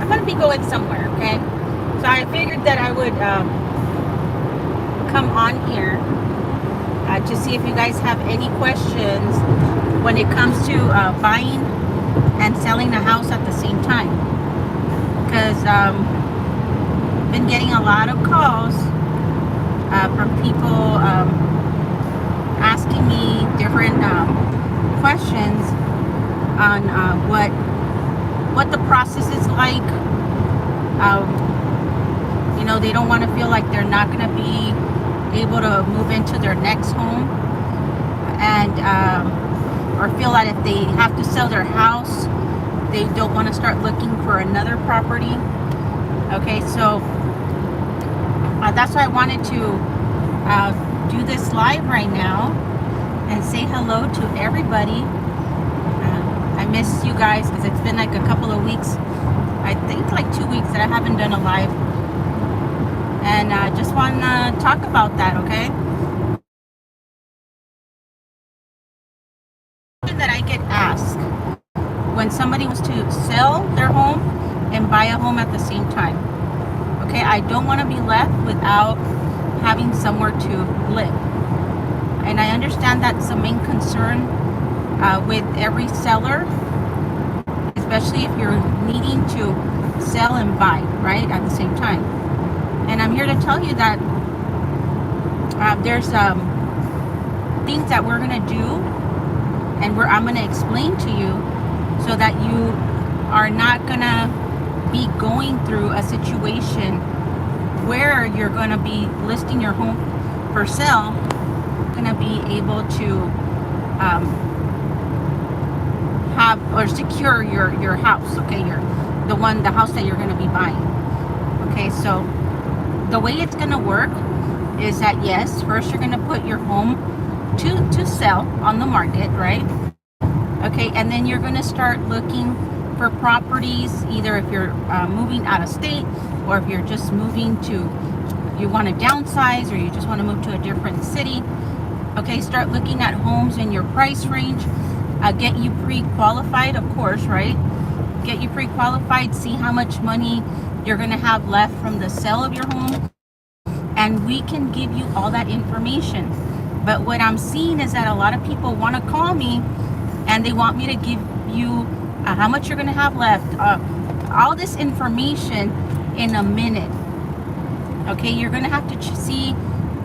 I'm going to be going somewhere, okay? So I figured that I would come on here to see if you guys have any questions when it comes to buying and selling a house at the same time. Because been getting a lot of calls from people asking me different questions on what the process is like. You know, they don't want to feel like they're not going to be able to move into their next home, and or feel that if they have to sell their house, they don't want to start looking for another property. Okay, so that's why I wanted to do this live right now and say hello to everybody. I miss you guys because it's been like a couple of weeks, I think like 2 weeks that I haven't done a live, and I just want to talk about that. Okay, that I get asked when somebody wants to sell their home and buy a home at the same time. Okay, I don't want to be left without having somewhere to live, and I understand that's the main concern with every seller, especially if you're needing to sell and buy right at the same time. And I'm here to tell you that there's things that we're gonna do, and I'm gonna explain to you so that you are not gonna be going through a situation where you're gonna be listing your home for sale, gonna be able to have or secure your house. Okay, the house that you're gonna be buying. Okay, so the way it's gonna work is that, yes, first you're gonna put your home to sell on the market, right? Okay, and then you're gonna start looking for properties, either if you're moving out of state, or if you're just moving to, you want to downsize, or you just want to move to a different city. Okay, start looking at homes in your price range. Get you pre-qualified, of course, right? Get you pre-qualified, see how much money you're going to have left from the sale of your home, and we can give you all that information. But what I'm seeing is that a lot of people want to call me and they want me to give you how much you're going to have left, all this information in a minute. Okay, you're going to have to see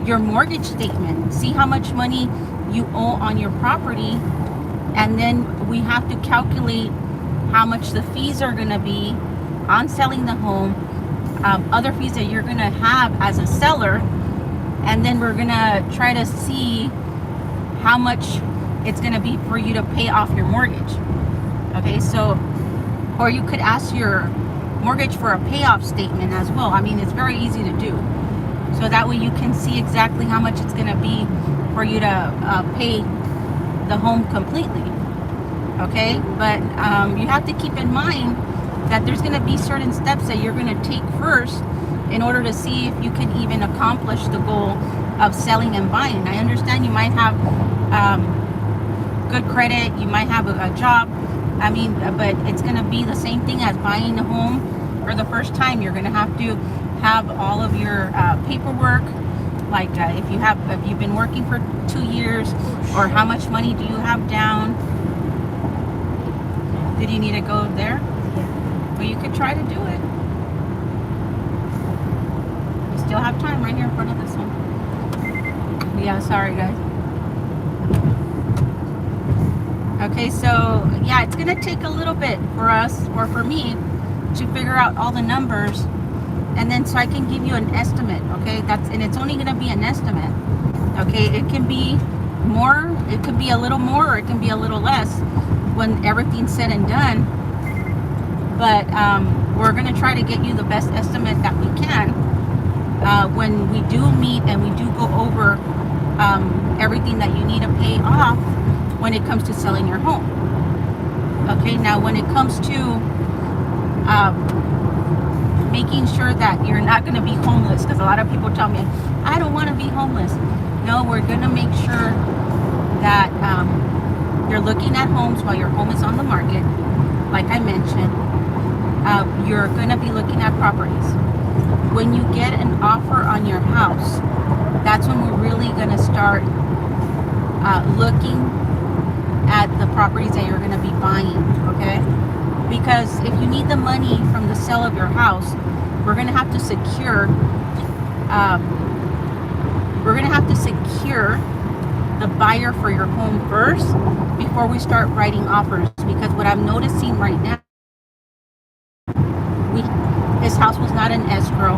your mortgage statement, see how much money you owe on your property, and then we have to calculate how much the fees are going to be on selling the home, other fees that you're going to have as a seller, and then we're going to try to see how much it's going to be for you to pay off your mortgage. Okay, so, or you could ask your mortgage for a payoff statement as well. I mean, it's very easy to do. So that way you can see exactly how much it's going to be for you to pay the home completely. Okay, but you have to keep in mind that there's going to be certain steps that you're going to take first in order to see if you can even accomplish the goal of selling and buying. I understand you might have good credit, you might have a job. I mean, but it's going to be the same thing as buying a home for the first time. You're going to have all of your paperwork, like if you've been working for 2 years, or how much money do you have down. Did you need to go there? Yeah. Well, you could try to do it. You still have time right here in front of this one. Yeah, sorry guys. Okay, so yeah, it's gonna take a little bit for us, or for me, to figure out all the numbers, and then so I can give you an estimate. Okay, and it's only gonna be an estimate. Okay, it can be more, it could be a little more, or it can be a little less when everything's said and done. But we're gonna try to get you the best estimate that we can when we do meet and we do go over everything that you need to pay off when it comes to selling your home. Okay, now when it comes to making sure that you're not going to be homeless, because a lot of people tell me, I don't want to be homeless. No, we're going to make sure that you're looking at homes while your home is on the market. like I mentioned, you're going to be looking at properties. When you get an offer on your house, that's when we're really going to start looking at the properties that you're going to be buying, okay? Because if you need the money from the sale of your house, we're going to have to secure the buyer for your home first before we start writing offers. Because what I'm noticing right now, his house was not an escrow,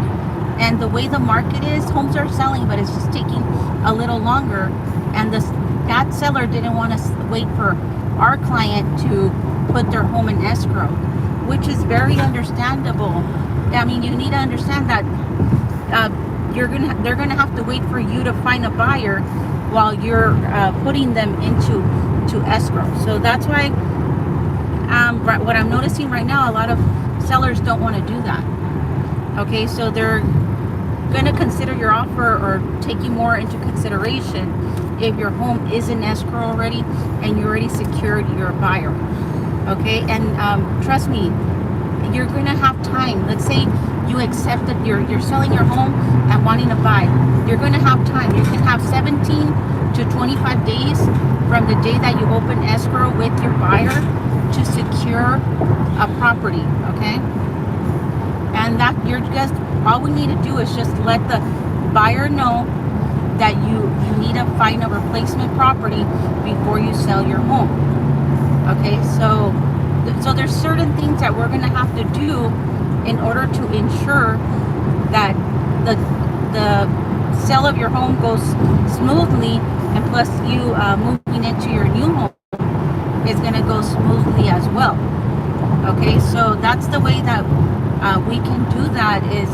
and the way the market is, homes are selling, but it's just taking a little longer, and that seller didn't want to wait for our client to put their home in escrow, which is very understandable. I mean, you need to understand that they're gonna have to wait for you to find a buyer while you're putting them into escrow. So that's why what I'm noticing right now, a lot of sellers don't want to do that. Okay, so they're going to consider your offer or take you more into consideration if your home is in escrow already and you already secured your buyer. Okay, and trust me, you're going to have time. Let's say you accept that you're selling your home and wanting to buy. You're going to have time. You can have 17 to 25 days from the day that you open escrow with your buyer to secure a property, okay? And that all we need to do is just let the buyer know that you need to find a replacement property before you sell your home. Okay, so there's certain things that we're going to have to do in order to ensure that the sale of your home goes smoothly, and plus you moving into your new home is going to go smoothly as well. Okay, so that's the way that we can do that, is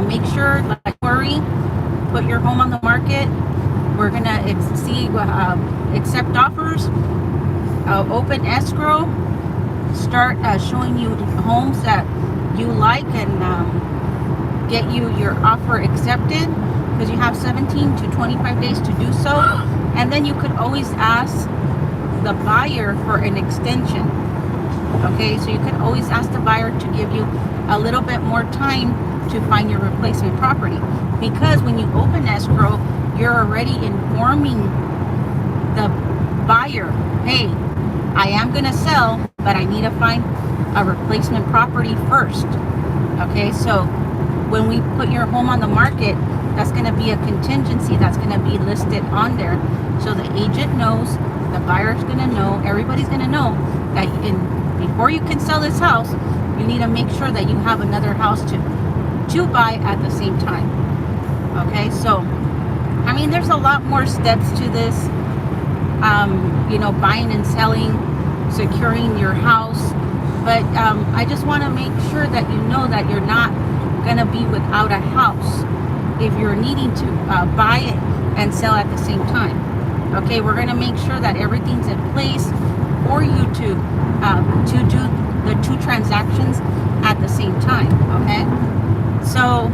make sure, like, worry, put your home on the market. We're going to accept offers, open escrow, start showing you homes that you like, and get you your offer accepted, because you have 17 to 25 days to do so. And then you could always ask the buyer for an extension. Okay, so you could always ask the buyer to give you a little bit more time to find your replacement property, because when you open escrow, you're already informing the buyer, hey, I am going to sell, but I need to find a replacement property first. Okay, so when we put your home on the market, that's going to be a contingency that's going to be listed on there, so the agent knows, the buyer's going to know, everybody's going to know that before you can sell this house, you need to make sure that you have another house to buy at the same time. Okay, so I mean, there's a lot more steps to this, buying and selling, securing your house, but I just want to make sure that you know that you're not going to be without a house if you're needing to buy it and sell at the same time. Okay, we're going to make sure that everything's in place for you to do the two transactions at the same time. Okay, so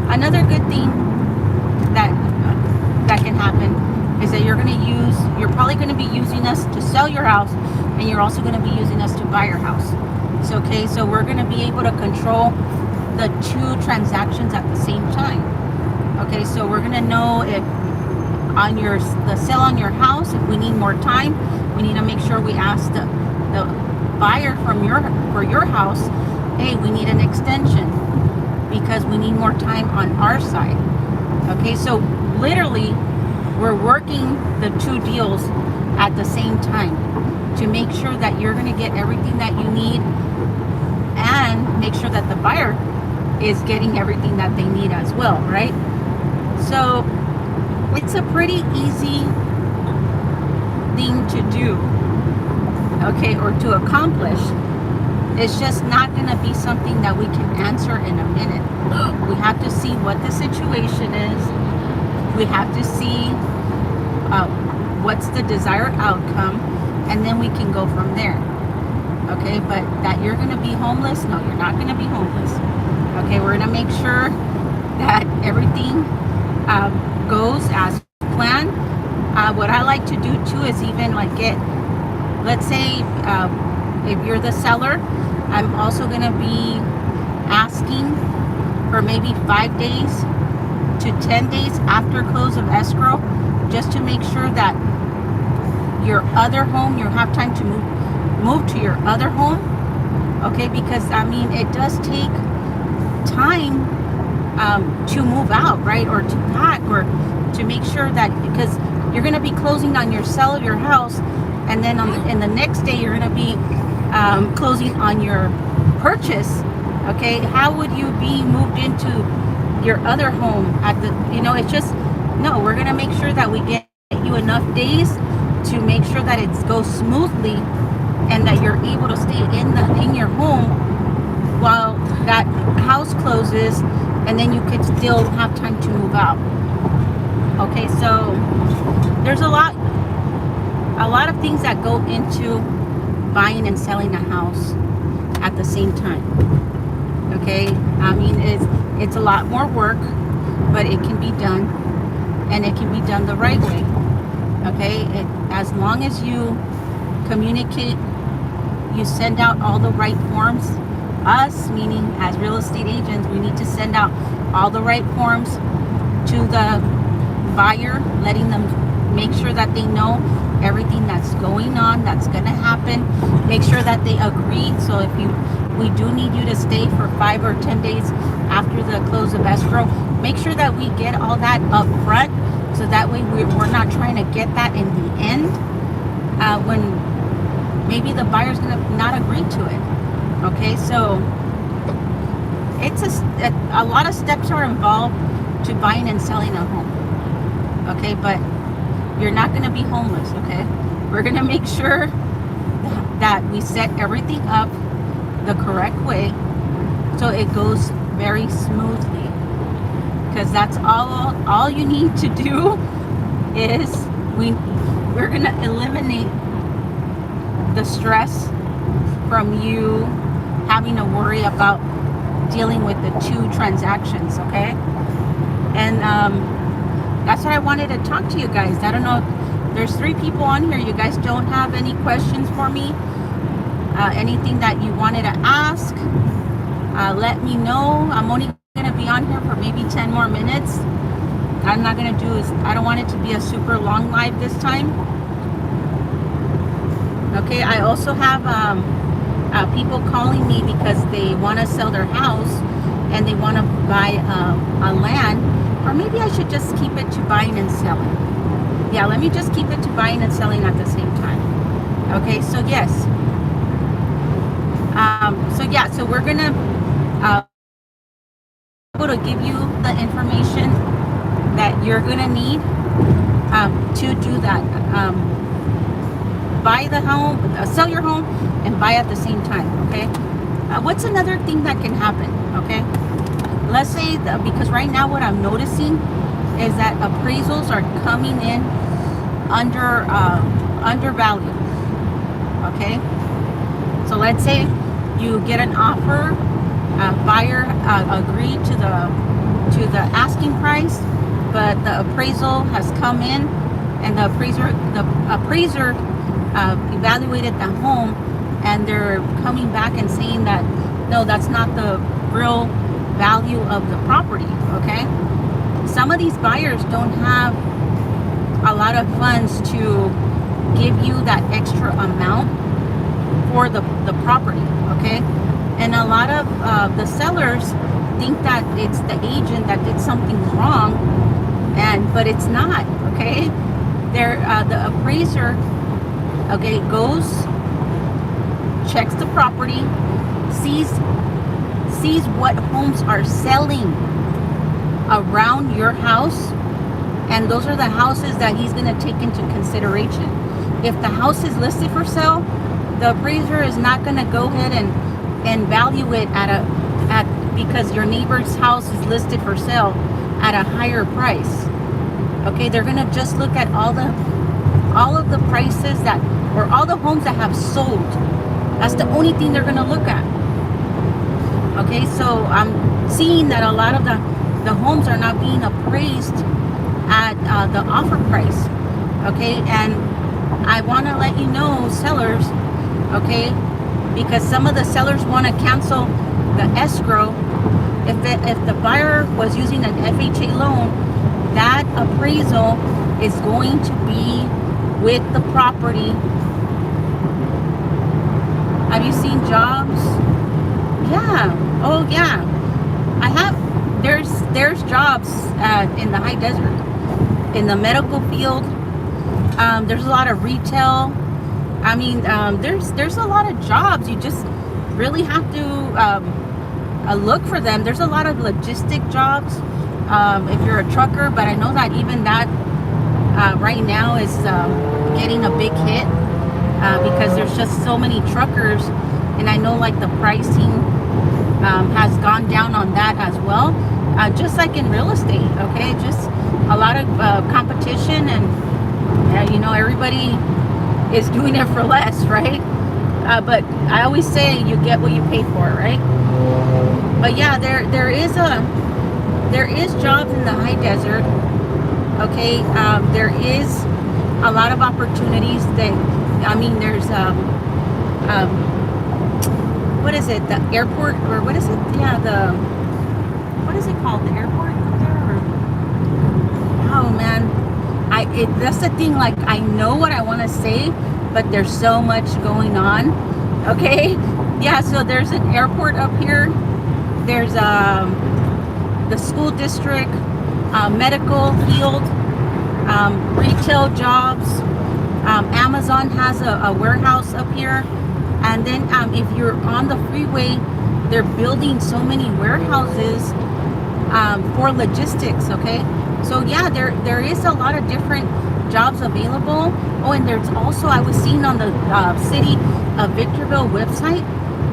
another good thing that can happen is that you're probably going to be using us to sell your house, and you're also going to be using us to buy your house. So okay, so we're going to be able to control the two transactions at the same time. Okay, so we're going to know if on the sale on your house, if we need more time, we need to make sure we ask the buyer for your house, hey, we need an extension because we need more time on our side. Okay, so literally we're working the two deals at the same time to make sure that you're going to get everything that you need, and make sure that the buyer is getting everything that they need as well, right? So it's a pretty easy thing to do, okay, or to accomplish. It's just not going to be something that we can answer in a minute. We have to see what the situation is. We have to see what's the desired outcome, and then we can go from there. Okay, but that you're going to be homeless? No, you're not going to be homeless. Okay, we're going to make sure that everything goes as planned. What I like to do too is even like let's say if you're the seller, I'm also going to be asking for maybe 5 days to 10 days after close of escrow, just to make sure that your other home, you have time to move to your other home. Okay, because I mean, it does take time to move out, right? Or to pack, or to make sure that, because you're going to be closing on your sale of your house, and then in the next day you're going to be closing on your purchase. Okay, how would you be moved into your other home at the, it's just, no, we're going to make sure that we get you enough days to make sure that it goes smoothly, and that you're able to stay in your home while that house closes, and then you could still have time to move out. Okay, so there's a lot of things that go into buying and selling a house at the same time. Okay, I mean, it's a lot more work, but it can be done, and it can be done the right way. Okay, as long as you communicate, you send out all the right forms. Us, meaning as real estate agents, we need to send out all the right forms to the buyer, letting them make sure that they know everything that's going on, that's going to happen. Make sure that they agree. So if we do need you to stay for 5 or 10 days after the close of escrow, make sure that we get all that up front, so that way we're not trying to get that in the end when maybe the buyer's going to not agree to it. Okay, so it's a lot of steps are involved to buying and selling a home. Okay, but you're not going to be homeless. Okay, we're going to make sure that we set everything up the correct way, so it goes very smoothly, because that's all you need to do is we're going to eliminate the stress from you having to worry about dealing with the 2 transactions. Okay, and that's what I wanted to talk to you guys. I don't know, there's 3 people on here. You guys don't have any questions for me, anything that you wanted to ask, let me know. I'm only going to be on here for maybe 10 more minutes. I'm not going to I don't want it to be a super long live this time. Okay, I also have people calling me because they want to sell their house and they want to buy a land, or maybe I should just keep it to buying and selling. Yeah, let me just keep it to buying and selling at the same time. Okay, so yes. So we're gonna able to give you the information that you're gonna need to do that. Buy the home, sell your home, and buy at the same time. Okay. What's another thing that can happen? Okay. Let's say because right now what I'm noticing is that appraisals are coming in undervalued. Okay. So let's say you get an offer, buyer agreed to the asking price, but the appraisal has come in, and the appraiser evaluated the home, and they're coming back and saying that no, that's not the real value of the property. Okay, some of these buyers don't have a lot of funds to give you that extra amount for the property. Okay, and a lot of the sellers think that it's the agent that did something wrong, but it's not. Okay, the appraiser, okay, goes, checks the property, sees what homes are selling around your house, and those are the houses that he's going to take into consideration. If the house is listed for sale, the appraiser is not going to go ahead and value it because your neighbor's house is listed for sale at a higher price. Okay, they're going to just look at all of the prices or all the homes that have sold. That's the only thing they're going to look at. Okay, so I'm seeing that a lot of the homes are not being appraised at the offer price. Okay, and I want to let you know, sellers, okay, because some of the sellers want to cancel the escrow. If the buyer was using an FHA loan, that appraisal is going to be with the property. Have you seen jobs? Yeah. Oh yeah. I have. There's jobs in the high desert, in the medical field. There's a lot of retail. I mean, there's a lot of jobs. You just really have to look for them. There's a lot of logistic jobs if you're a trucker, but I know that even that right now is getting a big hit because there's just so many truckers, and I know like the pricing has gone down on that as well, just like in real estate. Okay, just a lot of competition, and you know, everybody is doing it for less, right? But I always say you get what you pay for, right? But yeah, there is jobs in the high desert. Okay, there is a lot of opportunities. That, I mean, there's what is it? The airport, or what is it? Yeah, what is it called? The airport up there? Or, oh man, that's the thing. Like, I know what I want to say, but there's so much going on. Okay, yeah. So there's an airport up here. There's the school district, medical field, retail jobs. Amazon has a warehouse up here, and then if you're on the freeway, they're building so many warehouses for logistics. Okay, so yeah, there is a lot of different jobs available. Oh, and there's also, I was seeing on the city of Victorville website,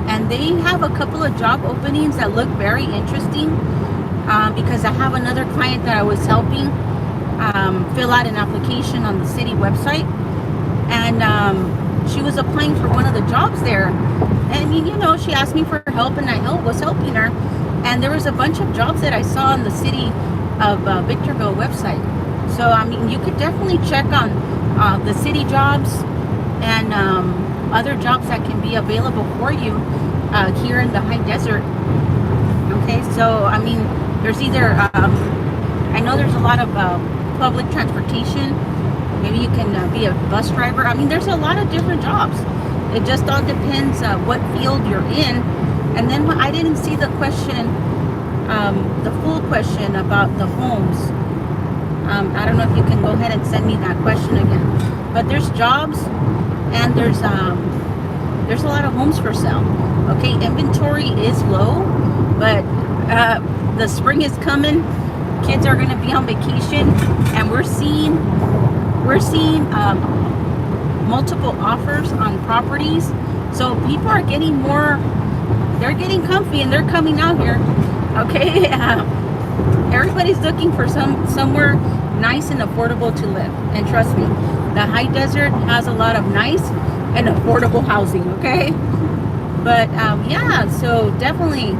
and they have a couple of job openings that look very interesting, because I have another client that I was helping fill out an application on the city website, and she was applying for one of the jobs there, and you know, she asked me for help, and I was helping her, and there was a bunch of jobs that I saw on the city of Victorville website. So I mean, you could definitely check on the city jobs and other jobs that can be available for you here in the high desert. Okay, so I mean, there's either I know there's a lot of public transportation. Maybe you can be a bus driver. I mean, there's a lot of different jobs. It just all depends what field you're in. And then I didn't see the question, the full question about the homes. I don't know if you can go ahead and send me that question again. But there's jobs, and there's a lot of homes for sale. Okay, inventory is low, but the spring is coming. Kids are going to be on vacation, and we're seeing multiple offers on properties. So people are getting more. They're getting comfy, and they're coming out here. Okay, everybody's looking for somewhere nice and affordable to live. And trust me, the high desert has a lot of nice and affordable housing. Okay, but yeah, so definitely,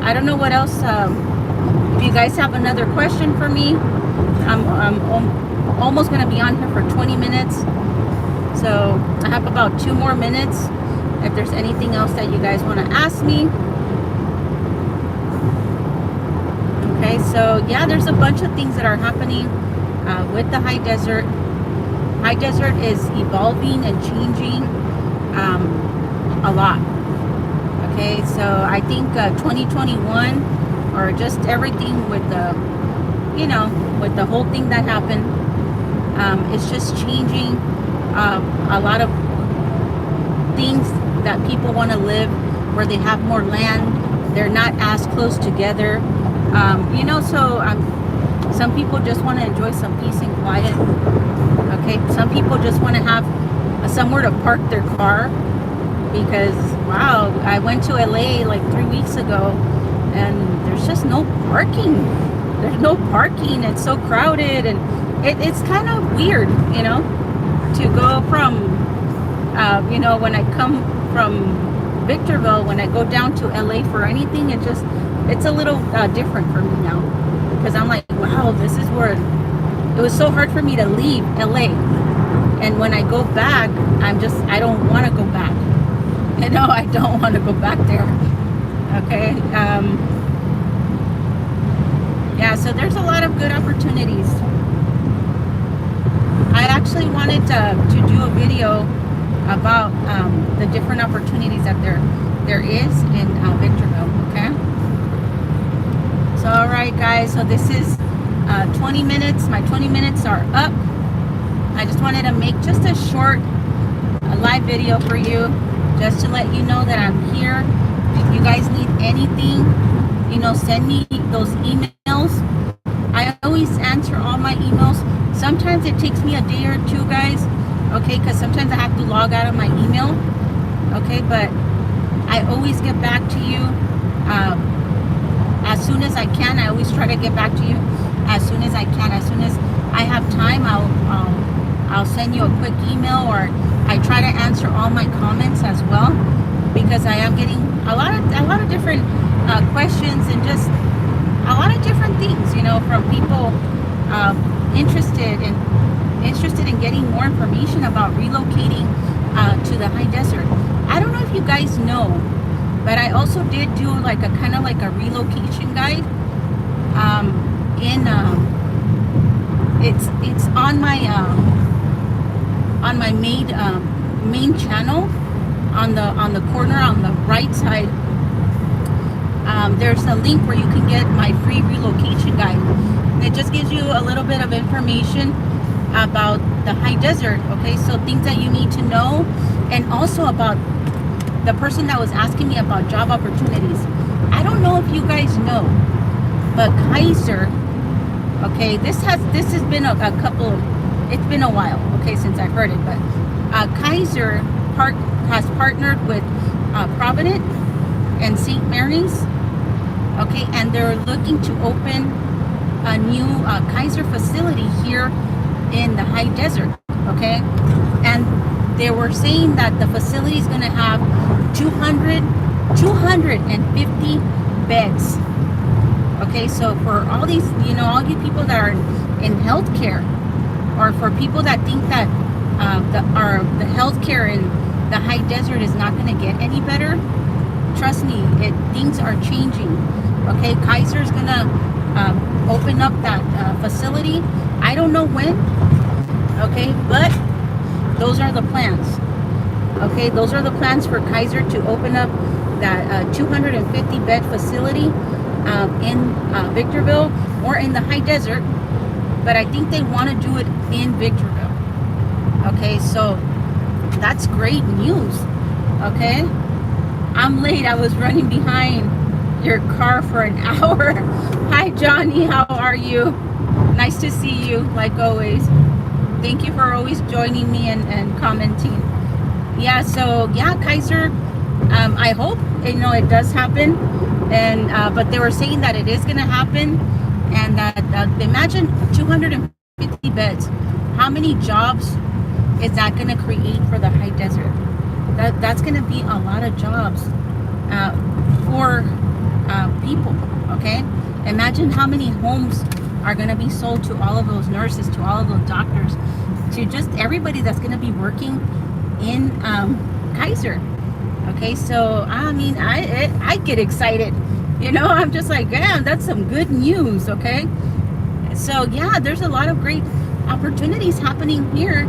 I don't know what else. If you guys have another question for me, I'm almost going to be on here for 20 minutes, so I have about 2 more minutes. If there's anything else that you guys want to ask me. Okay, so yeah, there's a bunch of things that are happening with the high desert. High desert is evolving and changing a lot. Okay, so I think 2021, or just everything with the, you know, with the whole thing that happened, it's just changing a lot of things that people want to live where they have more land. They're not as close together. You know, so some people just want to enjoy some peace and quiet. Okay, some people just want to have somewhere to park their car, because wow, I went to LA like 3 weeks ago, and there's just no parking. There's no parking. It's so crowded, and it's kind of weird, you know, to go from you know, when I come from Victorville, when I go down to LA for anything, it's a little different for me now, because I'm like, wow, this is where it was so hard for me to leave LA, and when I go back, I don't want to go back. No, I don't want to go back there. Okay. Yeah, so there's a lot of good opportunities. I actually wanted to do a video about the different opportunities that there is in Victorville. Okay. So all right, guys. So this is 20 minutes. My 20 minutes are up. I just wanted to make just a short live video for you, just to let you know that I'm here. If you guys need anything, send me those emails. I always answer all my emails. Sometimes it takes me a day or two, guys, okay, because sometimes I have to log out of my email, okay, but I always get back to you as soon as I can. I always try to get back to you as soon as I can. As soon as I have time, I'll send you a quick email, or I try to answer all my comments as well, because I am getting a lot of different questions, and just a lot of different things, from people interested in getting more information about relocating to the high desert. I don't know if you guys know, but I also did do like a kind of like a relocation guide. It's on my main channel. On the corner on the right side, there's a link where you can get my free relocation guide. It just gives you a little bit of information about the high desert, okay? So things that you need to know, and also about the person that was asking me about job opportunities. I don't know if you guys know, but Kaiser, okay, this has been it's been a while, okay, since I've heard it, but Kaiser has partnered with Providence and St. Mary's, okay, and they're looking to open a new Kaiser facility here in the high desert, okay, and they were saying that the facility is going to have 250 beds, okay. So for all these, all you people that are in healthcare, or for people that think that the healthcare in the high desert is not going to get any better, trust me, things are changing, okay. Kaiser's going to open up that facility. I don't know when, okay, but those are the plans, okay. Those are the plans for Kaiser to open up that 250 bed facility in Victorville, or in the high desert, but I think they want to do it in Victorville, okay. So that's great news, okay. I'm late. I was running behind your car for an hour. Hi Johnny, how are you? Nice to see you, like always. Thank you for always joining me and commenting. Yeah, so yeah, Kaiser, I hope it does happen, and but they were saying that it is going to happen, and that imagine 250 beds. How many jobs is that going to create for the high desert? That's going to be a lot of jobs for people, okay. Imagine how many homes are going to be sold to all of those nurses, to all of those doctors, to just everybody that's going to be working in Kaiser, okay. So I mean, I get excited, I'm just like, damn, that's some good news, okay. So yeah, there's a lot of great opportunities happening here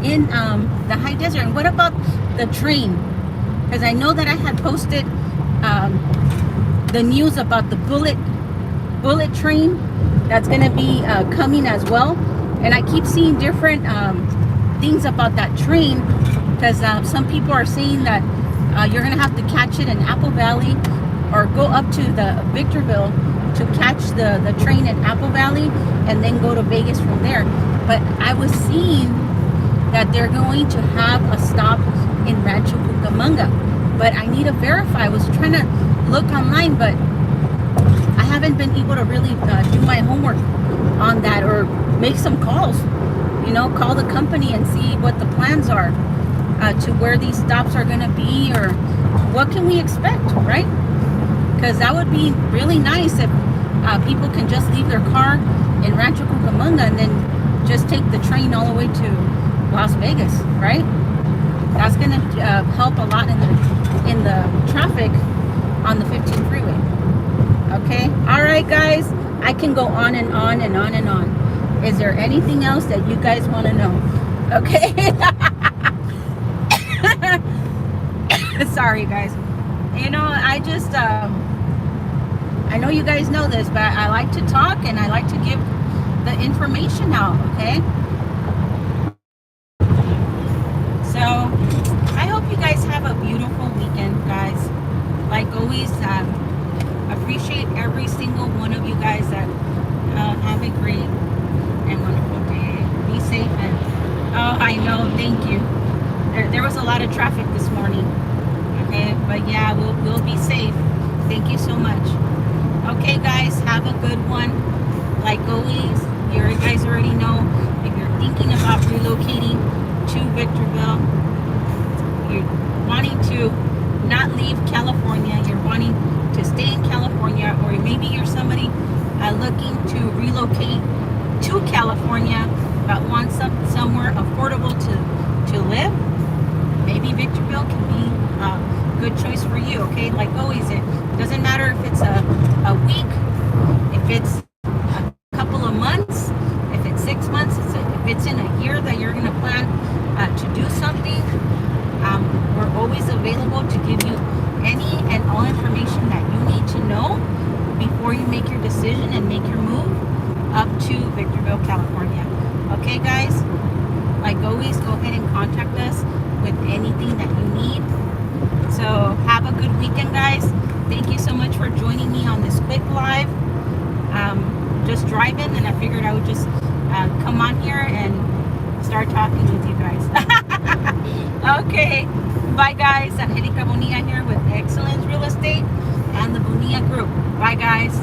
in the high desert. And what about the train? Because I know that I had posted the news about the bullet train that's going to be coming as well, and I keep seeing different things about that train, because some people are saying that you're going to have to catch it in Apple Valley, or go up to the Victorville to catch the train in Apple Valley, and then go to Vegas from there. But I was seeing that they're going to have a stop in Rancho Cucamonga, but I need to verify. I was trying to look online, but I haven't been able to really do my homework on that, or make some calls, call the company and see what the plans are to where these stops are going to be, or what can we expect, right? Because that would be really nice if people can just leave their car in Rancho Cucamonga and then just take the train all the way to Las Vegas, right? That's going to help a lot in in the traffic on the 15 freeway. Okay, all right guys, I can go on and on and on and on. Is there anything else that you guys want to know? Okay. Sorry guys, you know, I just I know you guys know this, but I like to talk and I like to give the information out. Okay, so I hope you guys have a beautiful weekend, guys. Like always, appreciate every single one of you guys that have a great and wonderful day. Be safe and I know, thank you. There was a lot of traffic this morning. Okay, but yeah, we'll be safe. Thank you so much. Okay, guys, have a good one. Like always, you guys already know, if you're thinking about relocating to Victorville, you're wanting to not leave California, you're wanting to stay in California, or maybe you're somebody looking to relocate to California but want somewhere affordable to live, maybe Victorville can be a good choice for you. Okay, like always, it doesn't matter if it's a week, if it's a couple of months, if it's 6 months, if it's in a year that you're going to plan to do something. We're always available to give you any and all information that you need to know before you make your decision and make your move up to Victorville, California. Okay, guys? Like always, go ahead and contact us with anything that you need. So have a good weekend, guys. Thank you so much for joining me on this quick live. Just driving, and I figured I would just come on here and start talking with you guys. Okay, bye guys. Angelica Bonilla here with Excellence Real Estate and the Bonilla Group. Bye guys.